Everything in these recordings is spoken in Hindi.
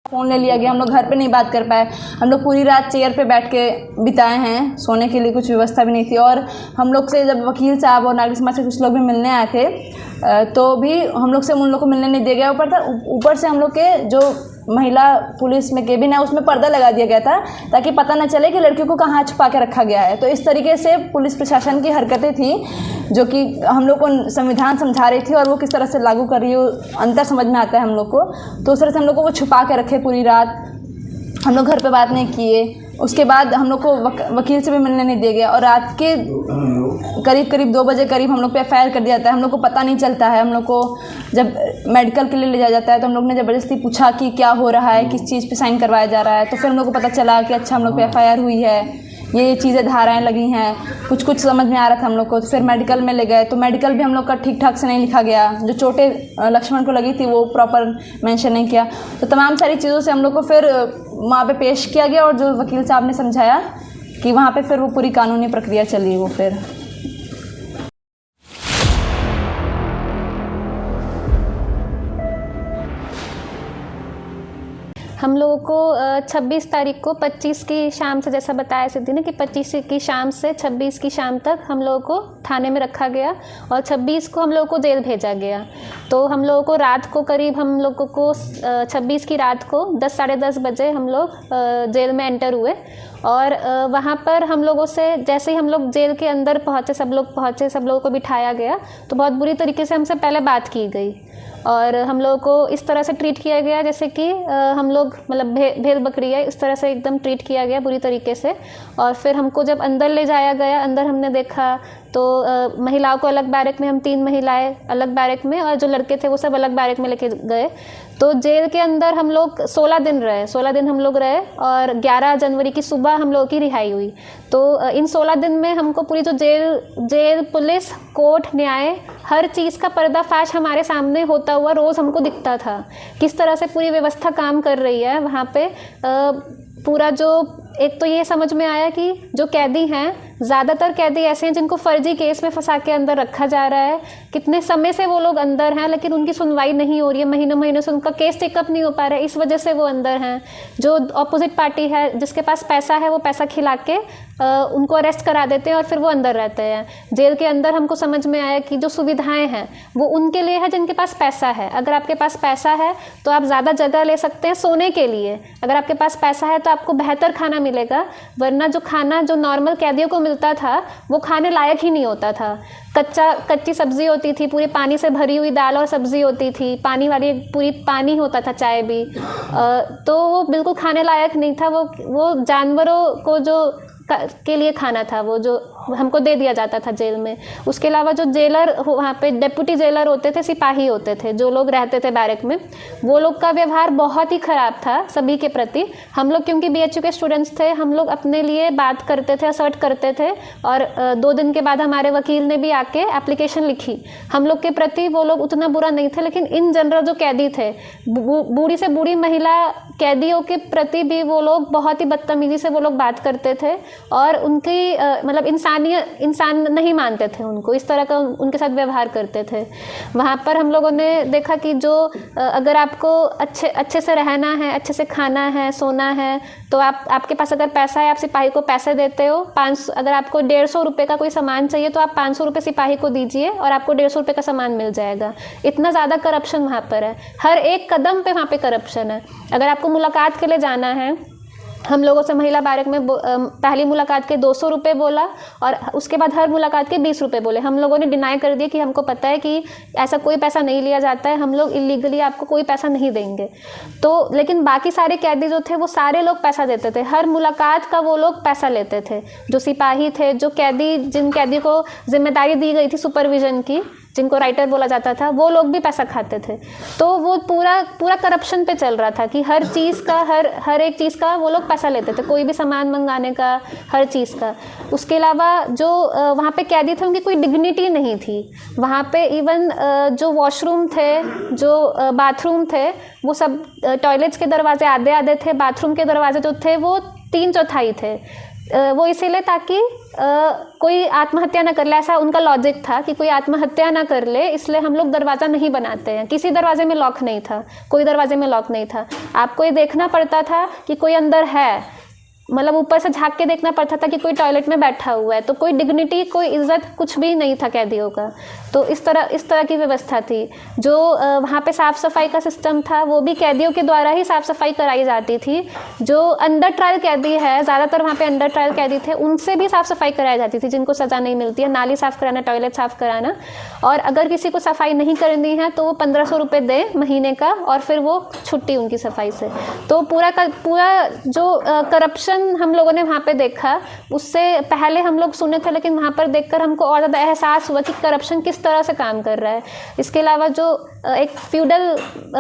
फ़ोन ले लिया गया, हम लोग घर पे नहीं बात कर पाए। हम लोग पूरी रात चेयर पे बैठ के बिताए हैं, सोने के लिए कुछ व्यवस्था भी नहीं थी। और हम लोग से जब वकील साहब और नागरिक समाज के कुछ लोग भी मिलने आए थे तो भी हम लोग से उन लोग को मिलने नहीं दिया गया। ऊपर से हम लोग के जो महिला पुलिस में केबिन है उसमें पर्दा लगा दिया गया था ताकि पता न चले कि लड़कियों को कहाँ छुपा के रखा गया है। तो इस तरीके से पुलिस प्रशासन की हरकतें थी जो कि हम लोग को संविधान समझा रही थी और वो किस तरह से लागू कर रही हो अंतर समझ में आता है हम लोग को। तो उस तरह से हम लोग को वो छुपा के रखे पूरी रात, हम लोग घर पे बात नहीं किए। उसके बाद हम लोग को वकील से भी मिलने नहीं दिया गया और रात के करीब 2 बजे करीब हम लोग पे FIR कर दिया जाता है। हम लोग को पता नहीं चलता है। हम लोग को जब मेडिकल के लिए ले जाया जाता है तो हम लोग ने ज़बरदस्ती पूछा कि क्या हो रहा है, किस चीज़ पे साइन करवाया जा रहा है। तो फिर हम लोग को पता चला कि अच्छा हम लोग पे FIR हुई है, ये चीज़ें धाराएँ लगी हैं, कुछ समझ में आ रहा था हम लोग को। तो फिर मेडिकल में ले गए तो मेडिकल भी हम लोग का ठीक ठाक से नहीं लिखा गया, जो चोटें लक्ष्मण को लगी थी वो प्रॉपर मेंशन नहीं किया। तो तमाम सारी चीज़ों से हम लोग को फिर वहाँ पे पेश किया गया और जो वकील साहब ने समझाया कि वहाँ पे फिर वो पूरी कानूनी प्रक्रिया चली। वो फिर हम लोगों को 26 तारीख को 25 की शाम से, जैसा बताया सिद्धि ने कि 25 की शाम से 26 की शाम तक हम लोगों को थाने में रखा गया और 26 को हम लोगों को जेल भेजा गया। तो हम लोगों को रात को करीब हम लोगों को 26 की रात को 10 साढ़े 10 बजे हम लोग जेल में एंटर हुए और वहाँ पर हम लोगों से जैसे ही हम लोग जेल के अंदर पहुँचे, सब लोगों को बिठाया गया तो बहुत बुरी तरीके से हमसे पहले बात की गई और हम लोगों को इस तरह से ट्रीट किया गया जैसे कि हम लोग मतलब भेड़ बकरी है, इस तरह से एकदम ट्रीट किया गया बुरी तरीके से। और फिर हमको जब अंदर ले जाया गया, अंदर हमने देखा तो महिलाओं को अलग बैरक में, हम 3 महिलाएं अलग बैरक में और जो लड़के थे वो सब अलग बैरक में लेके गए। तो जेल के अंदर हम लोग 16 दिन हम लोग रहे और 11 जनवरी की सुबह हम लोगों की रिहाई हुई। तो इन 16 दिन में हमको पूरी जो जेल पुलिस कोर्ट न्याय हर चीज़ का पर्दाफाश हमारे सामने होता हुआ रोज़ हमको दिखता था, किस तरह से पूरी व्यवस्था काम कर रही है वहाँ पे। पूरा जो एक तो ये समझ में आया कि जो कैदी हैं, ज़्यादातर कैदी ऐसे हैं जिनको फर्जी केस में फंसा के अंदर रखा जा रहा है। कितने समय से वो लोग अंदर हैं लेकिन उनकी सुनवाई नहीं हो रही है, महीनों से उनका केस टेकअप नहीं हो पा रहा है, इस वजह से वो अंदर हैं। जो अपोजिट पार्टी है, जिसके पास पैसा है, वो पैसा खिला के उनको अरेस्ट करा देते हैं और फिर वो अंदर रहते हैं। जेल के अंदर हमको समझ में आया कि जो सुविधाएं हैं वो उनके लिए है जिनके पास पैसा है। अगर आपके पास पैसा है तो आप ज़्यादा जगह ले सकते हैं सोने के लिए, अगर आपके पास पैसा है तो आपको बेहतर खाना मिलेगा, वरना जो खाना जो नॉर्मल कैदियों को मिलता था वो खाने लायक ही नहीं होता था। कच्ची सब्जी होती थी, पूरी पानी से भरी हुई दाल और सब्जी होती थी, पानी वाली पूरी पानी होता था, चाय भी, तो वो बिल्कुल खाने लायक नहीं था। वो जानवरों को जो के लिए खाना था वो जो हमको दे दिया जाता था जेल में। उसके अलावा जो जेलर वहाँ पे डेप्यूटी जेलर होते थे, सिपाही होते थे जो लोग रहते थे बैरक में, वो लोग का व्यवहार बहुत ही ख़राब था सभी के प्रति। हम लोग क्योंकि BHU के स्टूडेंट्स थे, हम लोग अपने लिए बात करते थे, असर्ट करते थे और 2 दिन के बाद हमारे वकील ने भी आके एप्लीकेशन लिखी। हम लोग के प्रति वो लोग उतना बुरा नहीं थे, लेकिन इन जनरल जो कैदी थे, बूढ़ी से बूढ़ी महिला कैदियों के प्रति भी वो लोग बहुत ही बदतमीजी से वो लोग बात करते थे और उनकी मतलब इंसान नहीं मानते थे उनको, इस तरह का उनके साथ व्यवहार करते थे। वहाँ पर हम लोगों ने देखा कि जो अगर आपको अच्छे से रहना है, अच्छे से खाना है, सोना है, तो आपके पास अगर पैसा है, आप सिपाही को पैसे देते हो। अगर आपको 150 रुपये का कोई सामान चाहिए तो आप 500 रुपये सिपाही को दीजिए और आपको 150 रुपये का सामान मिल जाएगा। इतना ज़्यादा करप्शन वहाँ पर है, हर एक कदम पे वहाँ पे करप्शन है। अगर आपको मुलाकात के लिए जाना है, हम लोगों से महिला बैरक में पहली मुलाकात के 200 रुपये बोला और उसके बाद हर मुलाकात के 20 रुपये बोले। हम लोगों ने डिनाई कर दिया कि हमको पता है कि ऐसा कोई पैसा नहीं लिया जाता है, हम लोग इलीगली आपको कोई पैसा नहीं देंगे। तो लेकिन बाकी सारे कैदी जो थे वो सारे लोग पैसा देते थे, हर मुलाकात का वो लोग पैसा लेते थे। जो सिपाही थे, जो जिन कैदी को जिम्मेदारी दी गई थी सुपरविजन की, जिनको राइटर बोला जाता था, वो लोग भी पैसा खाते थे। तो वो पूरा करप्शन पे चल रहा था कि हर चीज़ का हर एक चीज़ का वो लोग पैसा लेते थे, कोई भी सामान मंगाने का, हर चीज़ का। उसके अलावा जो वहाँ पे कैदी थे उनकी कोई डिग्निटी नहीं थी। वहाँ पे इवन जो वॉशरूम थे, जो बाथरूम थे, वो सब टॉयलेट्स के दरवाजे आधे थे, बाथरूम के दरवाजे जो थे वो 3/4 थे। वो इसीलिए ताकि कोई आत्महत्या ना कर ले, ऐसा उनका लॉजिक था कि कोई आत्महत्या ना कर ले, इसलिए हम लोग दरवाज़ा नहीं बनाते हैं। किसी दरवाजे में लॉक नहीं था, कोई दरवाजे में लॉक नहीं था। आपको ये देखना पड़ता था कि कोई अंदर है, मतलब ऊपर से झांक के देखना पड़ता था कि कोई टॉयलेट में बैठा हुआ है। तो कोई डिग्निटी, कोई इज्जत कुछ भी नहीं था कैदियों का। तो इस तरह की व्यवस्था थी। जो वहाँ पे साफ़ सफाई का सिस्टम था वो भी कैदियों के द्वारा ही साफ़ सफाई कराई जाती थी। जो अंडर ट्रायल कैदी है, ज़्यादातर वहाँ पे अंडर ट्रायल कैदी थे, उनसे भी साफ़ सफाई कराई जाती थी जिनको सज़ा नहीं मिलती है। नाली साफ़ कराना, टॉयलेट साफ़ कराना। और अगर किसी को सफाई नहीं करनी है तो वो 1500 रुपये दे महीने का, और फिर वो छुट्टी उनकी सफाई से। तो पूरा जो करप्शन हम लोगों ने वहाँ पे देखा, उससे पहले हम लोग सुने थे, लेकिन वहाँ पर देखकर हमको और ज़्यादा एहसास हुआ कि करप्शन किस तरह से काम कर रहा है। इसके अलावा जो एक फ्यूडल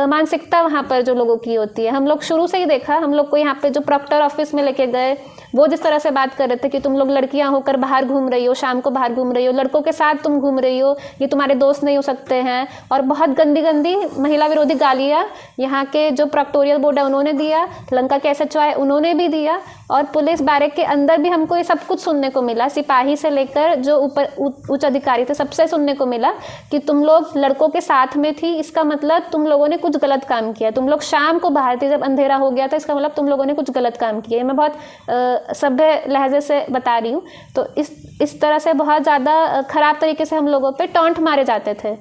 मानसिकता वहाँ पर जो लोगों की होती है, हम लोग शुरू से ही देखा। हम लोग को यहाँ पे जो प्रॉक्टर ऑफिस में लेके गए, वो जिस तरह से बात कर रहे थे कि तुम लोग लड़कियां होकर बाहर घूम रही हो, शाम को बाहर घूम रही हो, लड़कों के साथ तुम घूम रही हो, ये तुम्हारे दोस्त नहीं हो सकते हैं। और बहुत गंदी गंदी महिला विरोधी गालियाँ यहाँ के जो प्रॉक्टोरियल बोर्ड है उन्होंने दिया, लंका के SHO उन्होंने भी दिया, और पुलिस बैरक के अंदर भी हमको ये सब कुछ सुनने को मिला। सिपाही से लेकर जो ऊपर उच्च अधिकारी थे, सबसे सुनने को मिला कि तुम लोग लड़कों के साथ में थी, इसका मतलब तुम लोगों ने कुछ गलत काम किया। तुम लोग शाम को बाहर थे जब अंधेरा हो गया था, इसका मतलब तुम लोगों ने कुछ गलत काम किया। मैं बहुत सभ्य लहजे से बता रही हूँ। तो इस तरह से बहुत ज़्यादा ख़राब तरीके से हम लोगों पे टॉन्ट मारे जाते थे।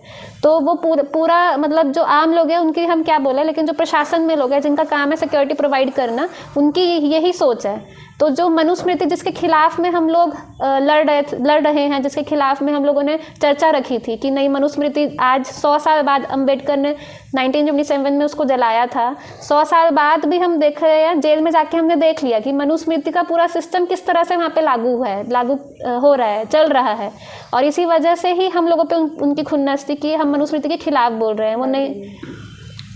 तो वो पूरा मतलब जो आम लोग हैं उनकी हम क्या बोले, लेकिन जो प्रशासन में लोग हैं जिनका काम है सिक्योरिटी प्रोवाइड करना, उनकी यही सोच है। तो जो मनुस्मृति जिसके खिलाफ में हम लोग लड़ रहे हैं, जिसके खिलाफ में हम लोगों ने चर्चा रखी थी कि नहीं, मनुस्मृति आज 100 साल बाद अम्बेडकर ने 1977 में उसको जलाया था, 100 साल बाद भी हम देख रहे हैं, जेल में जाके हमने देख लिया कि मनुस्मृति का पूरा सिस्टम किस तरह से वहाँ पे लागू हो रहा है, चल रहा है। और इसी वजह से ही हम लोगों पे उनकी खुन्नस थी कि हम मनुस्मृति के खिलाफ बोल रहे हैं।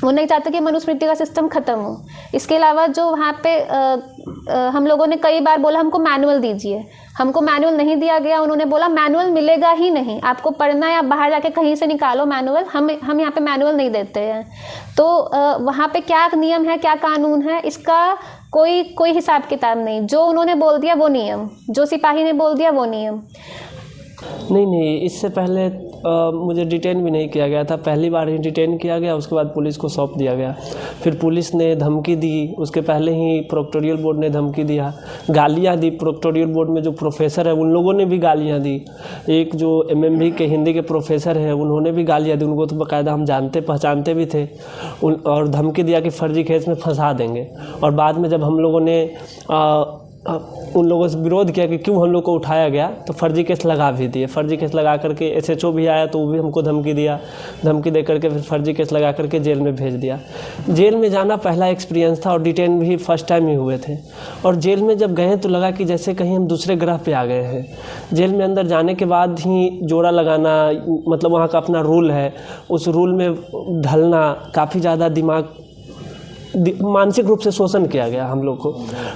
वो नहीं चाहते कि मनुस्मृति का सिस्टम ख़त्म हो। इसके अलावा जो वहाँ पे हम लोगों ने कई बार बोला हमको मैनुअल दीजिए, हमको मैनुअल नहीं दिया गया। उन्होंने बोला मैनुअल मिलेगा ही नहीं, आपको पढ़ना है, आप बाहर जाके कहीं से निकालो मैनुअल, हम यहाँ पे मैनुअल नहीं देते हैं। तो वहाँ पे क्या नियम है, क्या कानून है, इसका कोई हिसाब किताब नहीं। जो उन्होंने बोल दिया वो नियम, जो सिपाही ने बोल दिया वो नियम। नहीं, इससे पहले मुझे डिटेन भी नहीं किया गया था। पहली बार ही डिटेन किया गया, उसके बाद पुलिस को सौंप दिया गया। फिर पुलिस ने धमकी दी, उसके पहले ही प्रोक्टोरियल बोर्ड ने धमकी दिया, गालियाँ दी। प्रोक्टोरियल बोर्ड में जो प्रोफेसर है उन लोगों ने भी गालियाँ दी। एक जो MMB के हिंदी के प्रोफेसर हैं उन्होंने भी गालियाँ दी। उनको तो बाकायदा हम जानते पहचानते भी थे। और धमकी दिया कि फर्जी केस में फंसा देंगे। और बाद में जब हम लोगों ने उन लोगों से विरोध किया कि क्यों हम लोग को उठाया गया, तो फर्जी केस लगा भी दिए। फर्जी केस लगा करके SHO भी आया तो वो भी हमको धमकी दिया। धमकी दे करके फिर फर्जी केस लगा करके जेल में भेज दिया। जेल में जाना पहला एक्सपीरियंस था और डिटेन भी फर्स्ट टाइम ही हुए थे। और जेल में जब गए तो लगा कि जैसे कहीं हम दूसरे ग्रह पे आ गए हैं। जेल में अंदर जाने के बाद ही जोड़ा लगाना, मतलब वहाँ का अपना रूल है, उस रूल में ढलना, काफ़ी ज़्यादा मानसिक रूप से शोषण किया गया हम लोग को।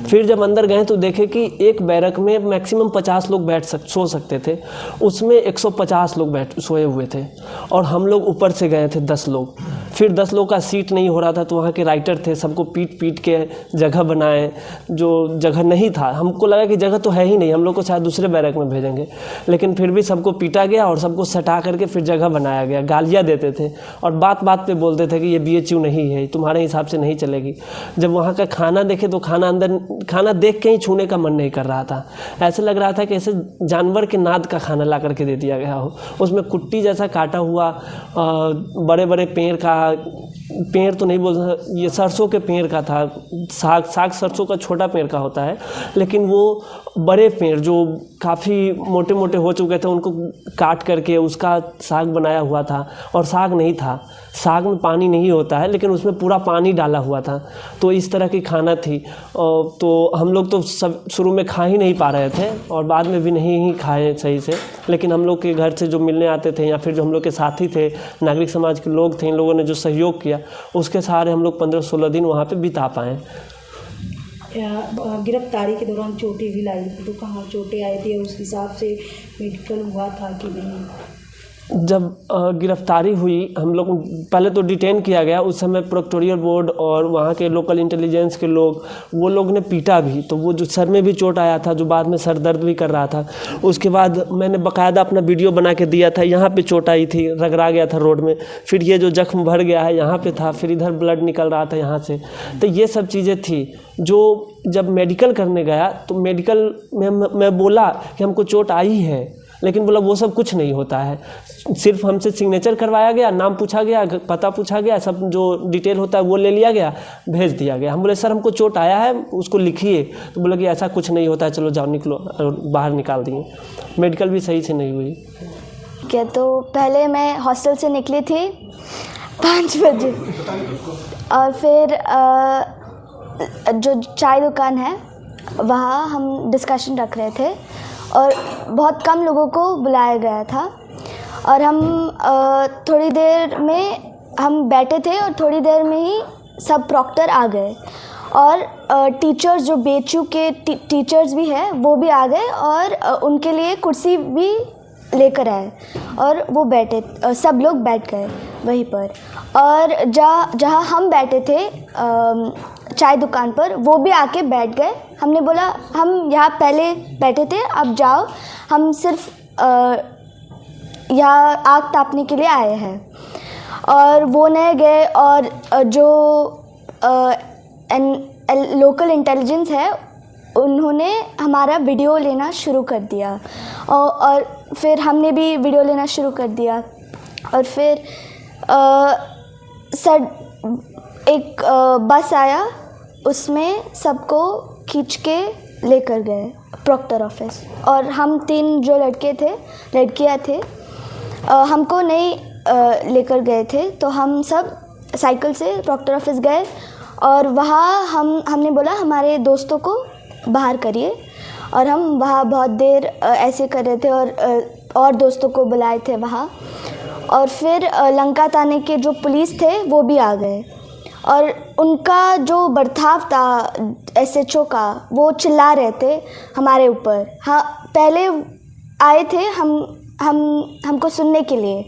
फिर जब अंदर गए तो देखे कि एक बैरक में मैक्सिमम 50 लोग सो सकते थे, उसमें 150 लोग सोए हुए थे। और हम लोग ऊपर से गए थे 10 लोग। फिर 10 लोग का सीट नहीं हो रहा था तो वहाँ के राइटर थे, सबको पीट के जगह बनाए, जो जगह नहीं था। हमको लगा कि जगह तो है ही नहीं, हम लोग को शायद दूसरे बैरक में भेजेंगे, लेकिन फिर भी सबको पीटा गया और सबको सटा करके फिर जगह बनाया गया। गालियाँ देते थे और बात बात पे बोलते थे कि ये BHU नहीं है, तुम्हारे हिसाब से नहीं चलेगी। जब वहाँ का खाना देखे तो खाना देख के ही छूने का मन नहीं कर रहा था। ऐसे लग रहा था कि ऐसे जानवर के नाद का खाना ला करके दे दिया गया हो। उसमें कुट्टी जैसा काटा हुआ बड़े बड़े पेड़ तो नहीं बोल, ये सरसों के पेड़ का था। साग सरसों का छोटा पेड़ का होता है, लेकिन वो बड़े पेड़ जो काफ़ी मोटे मोटे हो चुके थे उनको काट करके उसका साग बनाया हुआ था। और साग नहीं था, साग में पानी नहीं होता है, लेकिन उसमें पूरा पानी डाला हुआ था। तो इस तरह की खाना थी। तो हम लोग तो सब शुरू में खा ही नहीं पा रहे थे और बाद में भी नहीं ही खाए सही से। लेकिन हम लोग के घर से जो मिलने आते थे या फिर जो हम लोग के साथी थे, नागरिक समाज के लोग थे, इन लोगों ने जो सहयोग किया उसके सहारे हम लोग 15-16 दिन वहाँ पे बिता पाएँ। गिरफ्तारी के दौरान चोटें भी लाई थी, तो कहाँ चोटें आई थी और उस हिसाब से मेडिकल हुआ था कि नहीं? जब गिरफ्तारी हुई, हम लोग पहले तो डिटेन किया गया। उस समय प्रोक्टोरियल बोर्ड और वहाँ के लोकल इंटेलिजेंस के लोग, वो लोग ने पीटा भी, तो वो जो सर में भी चोट आया था, जो बाद में सर दर्द भी कर रहा था। उसके बाद मैंने बाकायदा अपना वीडियो बना के दिया था, यहाँ पे चोट आई थी, रगड़ा गया था रोड में, फिर ये जो जख्म भर गया है यहाँ पे था, फिर इधर ब्लड निकल रहा था यहाँ से। तो ये सब चीज़ें थी जो जब मेडिकल करने गया तो मेडिकल में मैं बोला कि हमको चोट आई है, लेकिन बोला वो सब कुछ नहीं होता है, सिर्फ हमसे सिग्नेचर करवाया गया, नाम पूछा गया, पता पूछा गया, सब जो डिटेल होता है वो ले लिया गया, भेज दिया गया। हम बोले सर हमको चोट आया है, उसको लिखिए। तो बोला कि ऐसा कुछ नहीं होता है, चलो जाओ निकलो, और बाहर निकाल दिए। मेडिकल भी सही से नहीं हुई। क्या तो पहले मैं हॉस्टल से निकली थी 5 बजे, और फिर जो चाय दुकान है वहाँ हम डिस्कशन रख रहे थे और बहुत कम लोगों को बुलाया गया था, और हम थोड़ी देर में हम बैठे थे और थोड़ी देर में ही सब प्रॉक्टर आ गए, और टीचर्स जो BHU के टीचर्स भी हैं वो भी आ गए, और उनके लिए कुर्सी भी लेकर आए, और वो बैठे, सब लोग बैठ गए वहीं पर। और जहाँ हम बैठे थे चाय दुकान पर, वो भी आके बैठ गए। हमने बोला हम यहाँ पहले बैठे थे, अब जाओ, हम सिर्फ यहाँ आग तापने के लिए आए हैं। और वो नहीं गए, और जो लोकल इंटेलिजेंस है उन्होंने हमारा वीडियो लेना शुरू कर दिया, और फिर हमने भी वीडियो लेना शुरू कर दिया। और फिर एक बस आया, उसमें सबको खींच के लेकर गए प्रॉक्टर ऑफिस, और हम 3 जो लड़के थे, लड़कियां थे, हमको नहीं लेकर गए थे, तो हम सब साइकिल से प्रॉक्टर ऑफिस गए, और वहाँ हमने बोला हमारे दोस्तों को बाहर करिए, और हम वहाँ बहुत देर ऐसे कर रहे थे, और दोस्तों को बुलाए थे वहाँ। और फिर लंका थाने के जो पुलिस थे वो भी आ गए, और उनका जो बर्ताव था SHO का, वो चिल्ला रहे थे हमारे ऊपर। हाँ, पहले आए थे हमको सुनने के लिए,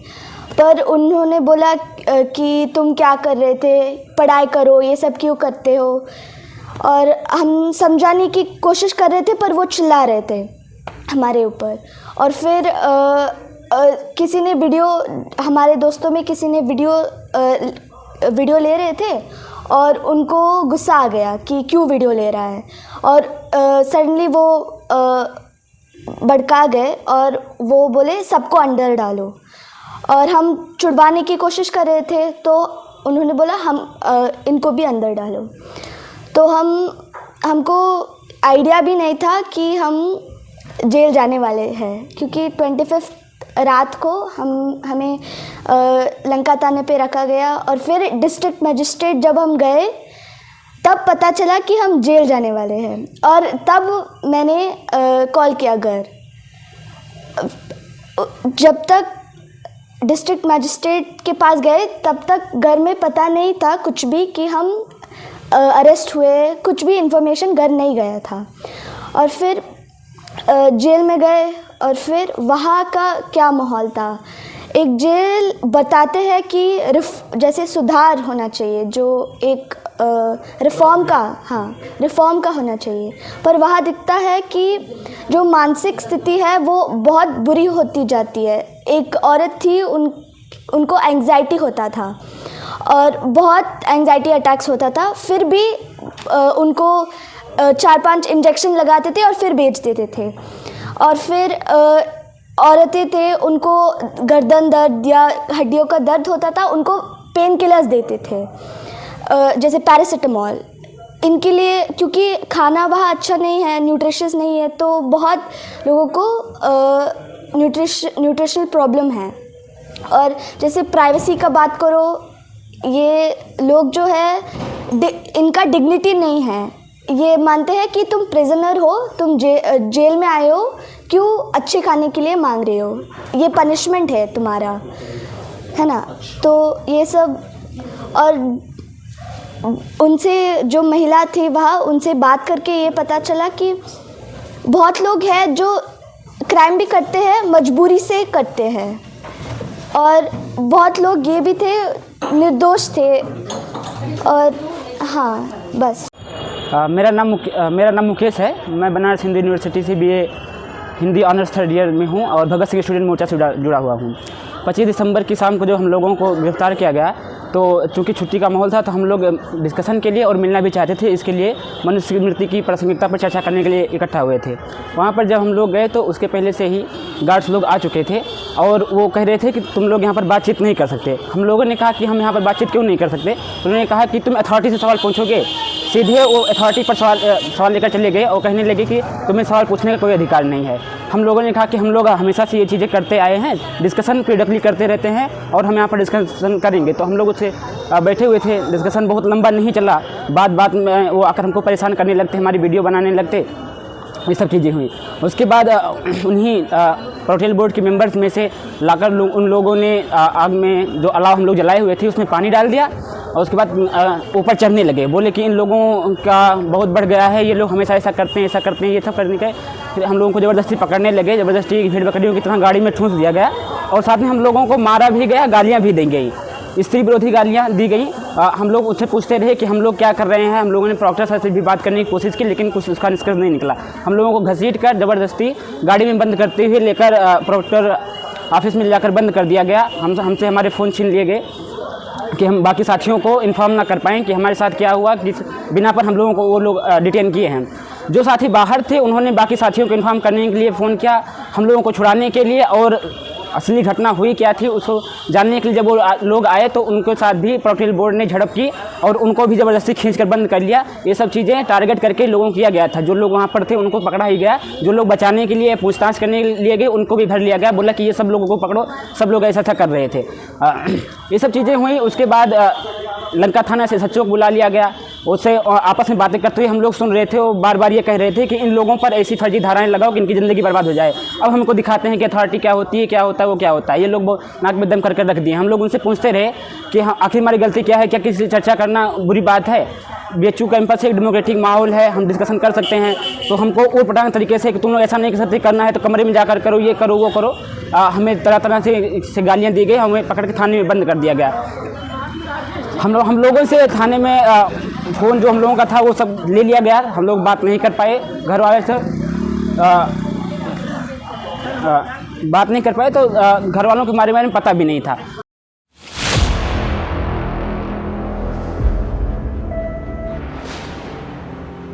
पर उन्होंने बोला कि तुम क्या कर रहे थे, पढ़ाई करो, ये सब क्यों करते हो। और हम समझाने की कोशिश कर रहे थे, पर वो चिल्ला रहे थे हमारे ऊपर। और फिर किसी ने वीडियो, हमारे दोस्तों में किसी ने वीडियो ले रहे थे, और उनको गुस्सा आ गया कि क्यों वीडियो ले रहा है, और सडनली वो भड़का गए, और वो बोले सबको अंदर डालो। और हम छुड़वाने की कोशिश कर रहे थे, तो उन्होंने बोला हम इनको भी अंदर डालो। तो हमको आइडिया भी नहीं था कि हम जेल जाने वाले हैं, क्योंकि 25 रात को हमें लंका थाने पे रखा गया, और फिर डिस्ट्रिक्ट मजिस्ट्रेट जब हम गए तब पता चला कि हम जेल जाने वाले हैं। और तब मैंने कॉल किया घर। जब तक डिस्ट्रिक्ट मजिस्ट्रेट के पास गए तब तक घर में पता नहीं था कुछ भी कि हम अरेस्ट हुए, कुछ भी इन्फॉर्मेशन घर नहीं गया था। और फिर जेल में गए, और फिर वहाँ का क्या माहौल था। एक जेल बताते हैं कि जैसे सुधार होना चाहिए, जो एक रिफॉर्म का होना चाहिए, पर वहाँ दिखता है कि जो मानसिक स्थिति है वो बहुत बुरी होती जाती है। एक औरत थी, उनको एंग्जाइटी होता था, और बहुत एंग्जाइटी अटैक्स होता था, फिर भी उनको 4-5 इंजेक्शन लगाते थे और फिर बेच देते थे। और फिर औरतें थे, उनको गर्दन दर्द या हड्डियों का दर्द होता था, उनको पेन किलर्स देते थे, जैसे पैरासिटामॉल इनके लिए, क्योंकि खाना वहाँ अच्छा नहीं है, न्यूट्रिशियस नहीं है, तो बहुत लोगों को न्यूट्रिशनल प्रॉब्लम है। और जैसे प्राइवेसी का बात करो, ये लोग जो है इनका डिग्निटी नहीं है। ये मानते हैं कि तुम प्रिजनर हो, तुम जेल में आए हो, क्यों अच्छे खाने के लिए मांग रहे हो, ये पनिशमेंट है तुम्हारा, है ना। तो ये सब, और उनसे जो महिला थी वहाँ, उनसे बात करके ये पता चला कि बहुत लोग हैं जो क्राइम भी करते हैं, मजबूरी से करते हैं, और बहुत लोग ये भी थे निर्दोष थे। और हाँ बस। मेरा नाम मुकेश है। मैं बनारस हिंदू यूनिवर्सिटी से BA Hindi honours 3rd year में हूँ और भगत सिंह स्टूडेंट मोर्चा से जुड़ा हुआ हूँ। 25 दिसंबर की शाम को जो हम लोगों को गिरफ्तार किया गया, तो चूँकि छुट्टी का माहौल था तो हम लोग डिस्कशन के लिए और मिलना भी चाहते थे। इसके लिए मनुष्य की मृत्यु की प्रासंगिकता पर चर्चा करने के लिए इकट्ठा हुए थे। वहाँ पर जब हम लोग गए तो उसके पहले से ही गार्ड्स लोग आ चुके थे और वो कह रहे थे कि तुम लोग यहाँ पर बातचीत नहीं कर सकते। हम लोगों ने कहा कि हम यहाँ पर बातचीत क्यों नहीं कर सकते। तो उन्होंने कहा कि तुम अथॉरिटी से सवाल पूछोगे। सीधे वो अथॉरिटी पर सवाल लेकर चले गए और कहने लगे कि तुम्हें सवाल पूछने का कोई अधिकार नहीं है। हम लोगों ने कहा कि हम लोग हमेशा से ये चीज़ें करते आए हैं, डिस्कशन पीरियडली करते रहते हैं और हम यहाँ पर डिस्कशन करेंगे। तो हम लोग उससे बैठे हुए थे। डिस्कशन बहुत लंबा नहीं चला। बात में वो आकर हमको परेशान करने लगते, हमारी वीडियो बनाने लगते, ये सब चीज़ें हुई। उसके बाद उन्हीं प्रोटेल बोर्ड के मेंबर्स में से लाकर उन लोगों ने आग में जो अलाव हम लोग जलाए हुए थे उसमें पानी डाल दिया और उसके बाद ऊपर चढ़ने लगे। बोले कि इन लोगों का बहुत बढ़ गया है, ये लोग हमेशा ऐसा करते हैं ये सब करने के। फिर हम लोगों को ज़बरदस्ती पकड़ने लगे। ज़बरदस्ती भेड़ बकरियों की तरह गाड़ी में ठूंस दिया गया और साथ में हम लोगों को मारा भी गया, गालियाँ भी दी गई, स्त्री विरोधी गालियाँ दी गई। हम लोग उससे पूछते रहे कि हम लोग क्या कर रहे हैं। हम लोगों ने प्रॉक्टर साहब से भी बात करने की कोशिश की लेकिन कुछ उसका निष्कर्ष नहीं निकला। हम लोगों को घसीट कर ज़बरदस्ती गाड़ी में बंद करते हुए लेकर प्रॉक्टर ऑफिस में जाकर बंद कर दिया गया। हमसे हमारे फ़ोन छीन लिए गए कि हम बाकी साथियों को इन्फॉर्म ना कर पाएँ कि हमारे साथ क्या हुआ, किस बिना पर हम लोगों को वो लोग डिटेन किए हैं। जो साथी बाहर थे उन्होंने बाकी साथियों को इन्फॉर्म करने के लिए फ़ोन किया, हम लोगों को छुड़ाने के लिए और असली घटना हुई क्या थी उसको जानने के लिए। जब वो लोग आए तो उनके साथ भी प्रोटेल बोर्ड ने झड़प की और उनको भी ज़बरदस्ती खींच कर बंद कर लिया। ये सब चीज़ें टारगेट करके लोगों को किया गया था। जो लोग वहाँ पर थे उनको पकड़ा ही गया, जो लोग बचाने के लिए पूछताछ करने के लिए गए उनको भी भर लिया गया। बोला कि ये सब लोगों को पकड़ो, सब लोग ऐसा कर रहे थे। ये सब चीज़ें हुई। उसके बाद लंका थाना से SHO को बुला लिया गया। उससे आपस में बातें करते हुए हम लोग सुन रहे थे। वो बार बार ये कह रहे थे कि इन लोगों पर ऐसी फर्जी धाराएं लगाओ कि इनकी ज़िंदगी बर्बाद हो जाए। अब हमको दिखाते हैं कि अथॉरिटी क्या होती है, क्या होता है, वो क्या होता है। ये लोग नाक में दम करके रख दिए। हम लोग उनसे पूछते रहे कि हाँ आखिर हमारी गलती क्या है, क्या किसी से चर्चा करना बुरी बात है। BHU कैंपस एक डेमोक्रेटिक माहौल है, हम डिस्कशन कर सकते हैं। तो हमको ऊट पटांग तरीके से कि तुम लोग ऐसा नहीं कर सकते, करना है तो कमरे में जाकर करो, ये करो वो करो। हमें तरह तरह से गालियाँ दी गई, हमें पकड़ के थाने में बंद कर दिया गया। हम लोगों से थाने में फ़ोन जो हम लोगों का था वो सब ले लिया गया। हम लोग बात नहीं कर पाए, घर वाले से बात नहीं कर पाए तो घर वालों के बारे में पता भी नहीं था।